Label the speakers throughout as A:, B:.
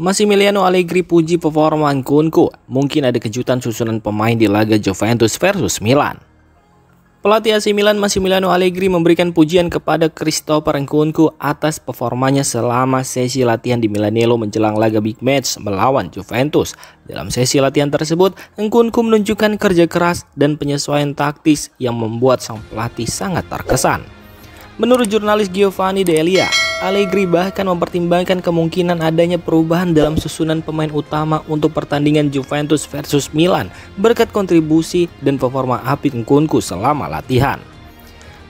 A: Massimiliano Allegri puji performa Nkunku. Mungkin ada kejutan susunan pemain di laga Juventus versus Milan. Pelatih AC Milan Massimiliano Allegri memberikan pujian kepada Christopher Nkunku atas performanya selama sesi latihan di Milanello menjelang laga big match melawan Juventus. Dalam sesi latihan tersebut, Nkunku menunjukkan kerja keras dan penyesuaian taktis yang membuat sang pelatih sangat terkesan. Menurut jurnalis Giovanni D'Elia, Allegri bahkan mempertimbangkan kemungkinan adanya perubahan dalam susunan pemain utama untuk pertandingan Juventus versus Milan berkat kontribusi dan performa apik Nkunku selama latihan.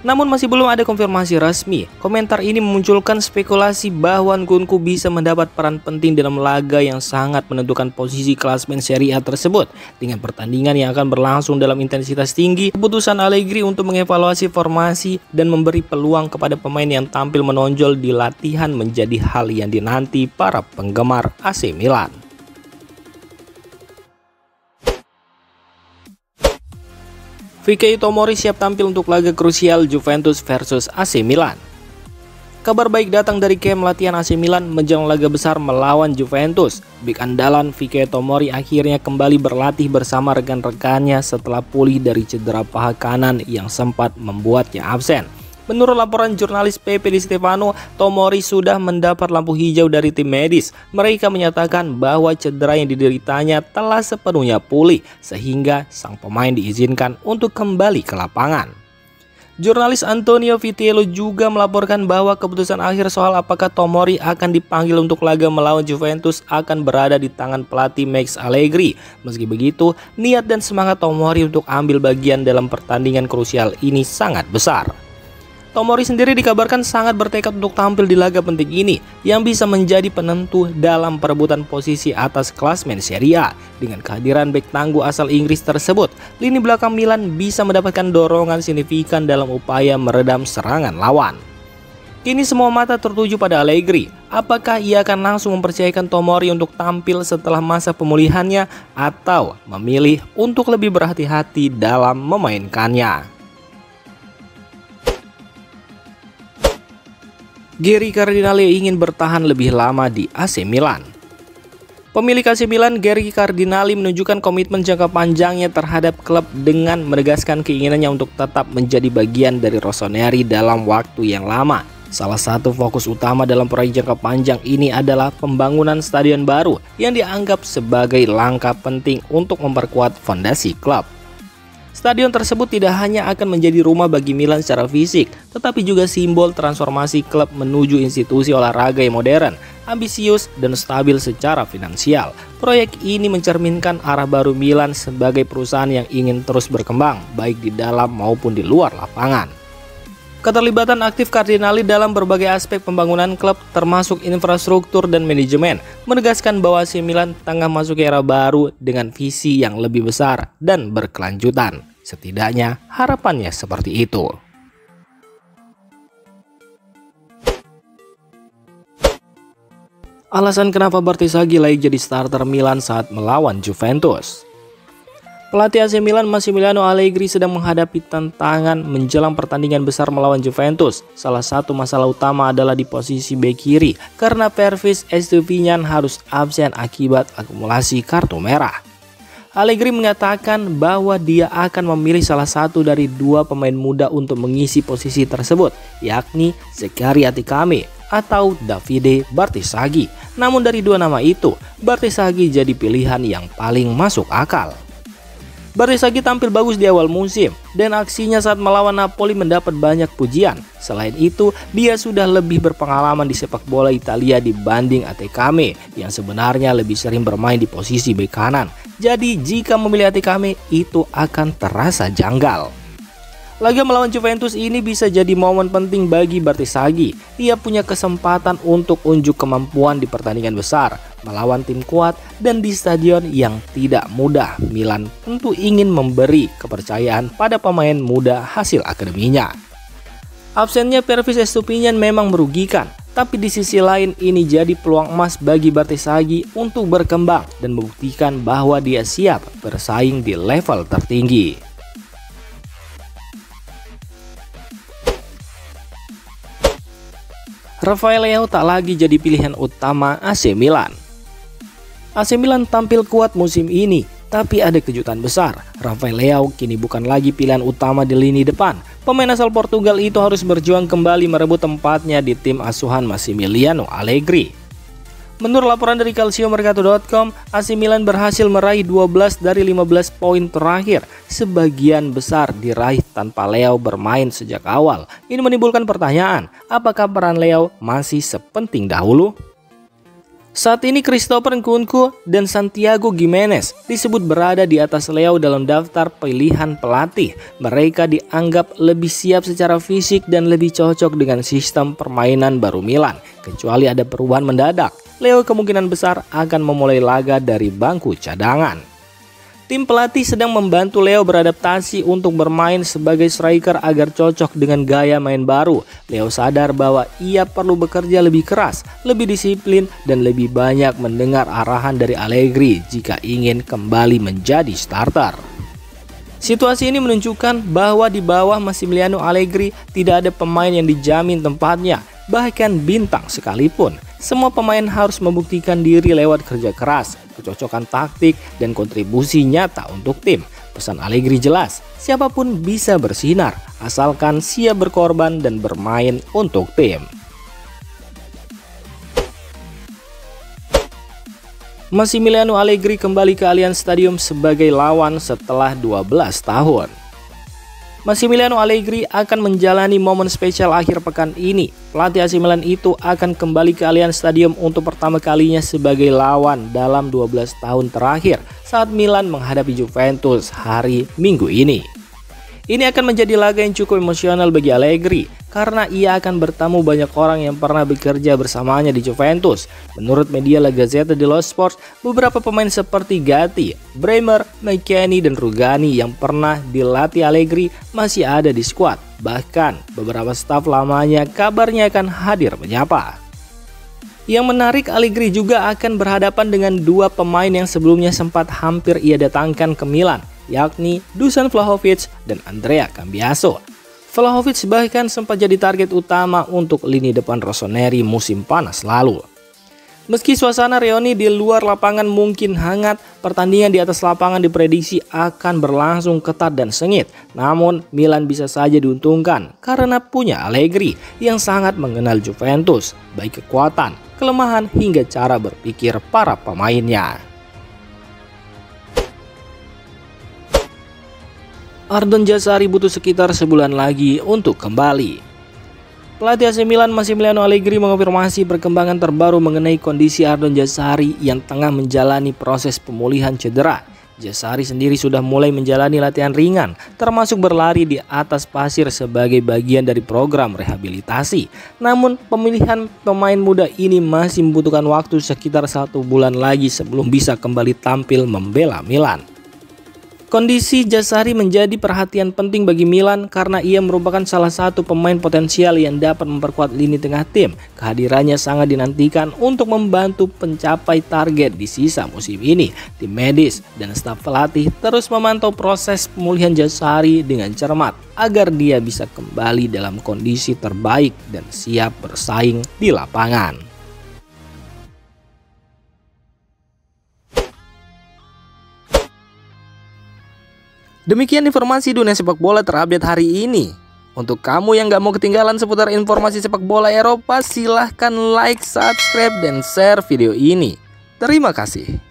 A: Namun masih belum ada konfirmasi resmi. Komentar ini memunculkan spekulasi bahwa Nkunku bisa mendapat peran penting dalam laga yang sangat menentukan posisi klasemen Serie A tersebut. Dengan pertandingan yang akan berlangsung dalam intensitas tinggi, keputusan Allegri untuk mengevaluasi formasi dan memberi peluang kepada pemain yang tampil menonjol di latihan menjadi hal yang dinanti para penggemar AC Milan. Fikayo Tomori siap tampil untuk laga krusial Juventus versus AC Milan. Kabar baik datang dari camp latihan AC Milan menjelang laga besar melawan Juventus. Bek andalan Fikayo Tomori akhirnya kembali berlatih bersama rekan-rekannya setelah pulih dari cedera paha kanan yang sempat membuatnya absen. Menurut laporan jurnalis Pepe Di Stefano, Tomori sudah mendapat lampu hijau dari tim medis. Mereka menyatakan bahwa cedera yang dideritanya telah sepenuhnya pulih, sehingga sang pemain diizinkan untuk kembali ke lapangan. Jurnalis Antonio Vitello juga melaporkan bahwa keputusan akhir soal apakah Tomori akan dipanggil untuk laga melawan Juventus akan berada di tangan pelatih Max Allegri. Meski begitu, niat dan semangat Tomori untuk ambil bagian dalam pertandingan krusial ini sangat besar. Tomori sendiri dikabarkan sangat bertekad untuk tampil di laga penting ini yang bisa menjadi penentu dalam perebutan posisi atas klasemen Serie A. Dengan kehadiran bek tangguh asal Inggris tersebut, lini belakang Milan bisa mendapatkan dorongan signifikan dalam upaya meredam serangan lawan. Kini semua mata tertuju pada Allegri. Apakah ia akan langsung mempercayakan Tomori untuk tampil setelah masa pemulihannya atau memilih untuk lebih berhati-hati dalam memainkannya? Gary Cardinale ingin bertahan lebih lama di AC Milan. Pemilik AC Milan, Gary Cardinale, menunjukkan komitmen jangka panjangnya terhadap klub dengan menegaskan keinginannya untuk tetap menjadi bagian dari Rossoneri dalam waktu yang lama. Salah satu fokus utama dalam proyek jangka panjang ini adalah pembangunan stadion baru yang dianggap sebagai langkah penting untuk memperkuat fondasi klub. Stadion tersebut tidak hanya akan menjadi rumah bagi Milan secara fisik, tetapi juga simbol transformasi klub menuju institusi olahraga yang modern, ambisius, dan stabil secara finansial. Proyek ini mencerminkan arah baru Milan sebagai perusahaan yang ingin terus berkembang, baik di dalam maupun di luar lapangan. Keterlibatan aktif Cardinale dalam berbagai aspek pembangunan klub termasuk infrastruktur dan manajemen menegaskan bahwa AC Milan tengah masuk era baru dengan visi yang lebih besar dan berkelanjutan. Setidaknya harapannya seperti itu. Alasan kenapa Bertesaghi layak jadi starter Milan saat melawan Juventus. Pelatih AC Milan Massimiliano Allegri sedang menghadapi tantangan menjelang pertandingan besar melawan Juventus. Salah satu masalah utama adalah di posisi bek kiri karena Pervis Estupiñán harus absen akibat akumulasi kartu merah. Allegri mengatakan bahwa dia akan memilih salah satu dari dua pemain muda untuk mengisi posisi tersebut, yakni Zakaria Atikame atau Davide Bertesaghi. Namun dari dua nama itu, Bertesaghi jadi pilihan yang paling masuk akal. Bertesaghi tampil bagus di awal musim dan aksinya saat melawan Napoli mendapat banyak pujian. Selain itu, dia sudah lebih berpengalaman di sepak bola Italia dibanding Atikame yang sebenarnya lebih sering bermain di posisi bek kanan. Jadi jika memilih Atikame itu akan terasa janggal. Laga melawan Juventus ini bisa jadi momen penting bagi Bertesaghi. Ia punya kesempatan untuk unjuk kemampuan di pertandingan besar, melawan tim kuat dan di stadion yang tidak mudah. Milan tentu ingin memberi kepercayaan pada pemain muda hasil akademinya. Absennya Pervis Estupiñán memang merugikan, tapi di sisi lain ini jadi peluang emas bagi Bertesaghi untuk berkembang dan membuktikan bahwa dia siap bersaing di level tertinggi. Rafael Leao tak lagi jadi pilihan utama AC Milan. AC Milan tampil kuat musim ini, tapi ada kejutan besar. Rafael Leao kini bukan lagi pilihan utama di lini depan. Pemain asal Portugal itu harus berjuang kembali merebut tempatnya di tim asuhan Massimiliano Allegri. Menurut laporan dari calciomercato.com, AC Milan berhasil meraih 12 dari 15 poin terakhir. Sebagian besar diraih tanpa Leao bermain sejak awal. Ini menimbulkan pertanyaan, apakah peran Leao masih sepenting dahulu? Saat ini Christopher Nkunku dan Santiago Gimenez disebut berada di atas Leao dalam daftar pilihan pelatih. Mereka dianggap lebih siap secara fisik dan lebih cocok dengan sistem permainan baru Milan. Kecuali ada perubahan mendadak, Leao kemungkinan besar akan memulai laga dari bangku cadangan. Tim pelatih sedang membantu Leao beradaptasi untuk bermain sebagai striker agar cocok dengan gaya main baru. Leao sadar bahwa ia perlu bekerja lebih keras, lebih disiplin, dan lebih banyak mendengar arahan dari Allegri jika ingin kembali menjadi starter. Situasi ini menunjukkan bahwa di bawah Massimiliano Allegri tidak ada pemain yang dijamin tempatnya, bahkan bintang sekalipun. Semua pemain harus membuktikan diri lewat kerja keras, kecocokan taktik, dan kontribusi nyata untuk tim. Pesan Allegri jelas, siapapun bisa bersinar, asalkan siap berkorban dan bermain untuk tim. Massimiliano Allegri kembali ke Allianz Stadium sebagai lawan setelah 12 tahun. Massimiliano Allegri akan menjalani momen spesial akhir pekan ini. Pelatih AC Milan itu akan kembali ke Allianz Stadium untuk pertama kalinya sebagai lawan dalam 12 tahun terakhir saat Milan menghadapi Juventus hari Minggu ini. Ini akan menjadi laga yang cukup emosional bagi Allegri karena ia akan bertemu banyak orang yang pernah bekerja bersamanya di Juventus. Menurut media La Gazzetta dello Sport, beberapa pemain seperti Gatti, Bremer, McKennie, dan Rugani yang pernah dilatih Allegri masih ada di skuad. Bahkan beberapa staf lamanya kabarnya akan hadir menyapa. Yang menarik, Allegri juga akan berhadapan dengan dua pemain yang sebelumnya sempat hampir ia datangkan ke Milan, yakni Dusan Vlahovic dan Andrea Cambiaso. Vlahovic bahkan sempat jadi target utama untuk lini depan Rossoneri musim panas lalu. Meski suasana reuni di luar lapangan mungkin hangat, pertandingan di atas lapangan diprediksi akan berlangsung ketat dan sengit. Namun Milan bisa saja diuntungkan karena punya Allegri yang sangat mengenal Juventus, baik kekuatan, kelemahan hingga cara berpikir para pemainnya. Ardon Jazari butuh sekitar sebulan lagi untuk kembali. Pelatih AC Milan Massimiliano Allegri mengonfirmasi perkembangan terbaru mengenai kondisi Ardon Jazari yang tengah menjalani proses pemulihan cedera. Jazari sendiri sudah mulai menjalani latihan ringan, termasuk berlari di atas pasir sebagai bagian dari program rehabilitasi. Namun pemilihan pemain muda ini masih membutuhkan waktu sekitar 1 bulan lagi sebelum bisa kembali tampil membela Milan. Kondisi Jazari menjadi perhatian penting bagi Milan karena ia merupakan salah satu pemain potensial yang dapat memperkuat lini tengah tim. Kehadirannya sangat dinantikan untuk membantu pencapai target di sisa musim ini. Tim medis dan staf pelatih terus memantau proses pemulihan Jazari dengan cermat agar dia bisa kembali dalam kondisi terbaik dan siap bersaing di lapangan. Demikian informasi dunia sepak bola terupdate hari ini. Untuk kamu yang gak mau ketinggalan seputar informasi sepak bola Eropa, silahkan like, subscribe, dan share video ini. Terima kasih.